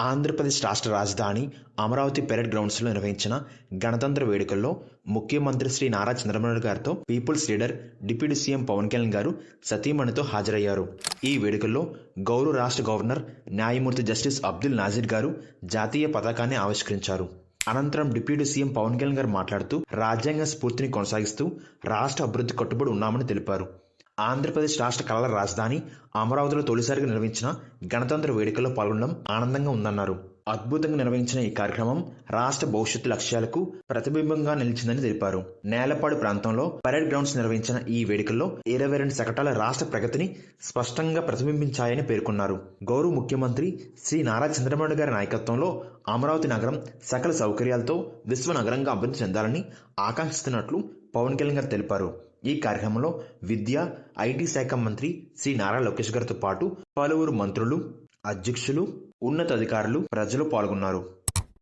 ఆంధ్రప్రదేశ్ రాష్ట్ర రాజధాని అమరావతి పెరేడ్ గ్రౌండ్స్లో నిర్వహించిన గణతంత్ర వేడుకల్లో ముఖ్యమంత్రి శ్రీ నారా చంద్రబాబు నాయుడు గారితో people's leader deputy CM Pawan Kalyan garu సతీమణితో హాజరయ్యారు. ఈ వేడుకల్లో గౌరవ రాష్ట్ర గవర్నర్ న్యాయమూర్తి జస్టిస్ అబ్దుల్ నాజీర్ గారు జాతీయ పతాకాన్ని ఆవిష్కరించారు. అనంతరం డిప్యూటీ సీఎం పవన్ కళ్యాణ్ గారు మాట్లాడుతూ రాజ్యాంగ స్ఫూర్తిని కొనసాగిస్తూ రాష్ట్ర అభివృద్ధి కట్టుబడి ఉన్నామని తెలిపారు. ఆంధ్రప్రదేశ్ రాష్ట్ర కళల రాజధాని అమరావతిలో తొలిసారిగా నిర్వహించిన గణతంత్ర వేడుకల్లో పాల్గొనడం ఆనందంగా ఉందన్నారు. అద్భుతంగా నిర్వహించిన ఈ కార్యక్రమం రాష్ట్ర భవిష్యత్తు లక్ష్యాలకు ప్రతిబింబంగా నిలిచిందని తెలిపారు. నేలపాడు ప్రాంతంలో పరేడ్ గ్రౌండ్స్ నిర్వహించిన ఈ వేడుకల్లో 22 శకటాల రాష్ట్ర ప్రగతిని స్పష్టంగా ప్రతిబింబించాయని పేర్కొన్నారు. గౌరవ ముఖ్యమంత్రి శ్రీ నారా చంద్రబాబు గారి నాయకత్వంలో అమరావతి నగరం సకల సౌకర్యాలతో విశ్వ నగరంగా అభివృద్ధి చెందాలని ఆకాంక్షిస్తున్నట్లు పవన్ కళ్యాణ్ గారు తెలిపారు. ఈ కార్యక్రమంలో విద్య, ఐటీ శాఖ మంత్రి శ్రీ నారా లోకేష్ గారితో పాటు పలువురు మంత్రులు, అధ్యక్షులు, ఉన్నతాధికారులు, ప్రజలు పాల్గొన్నారు.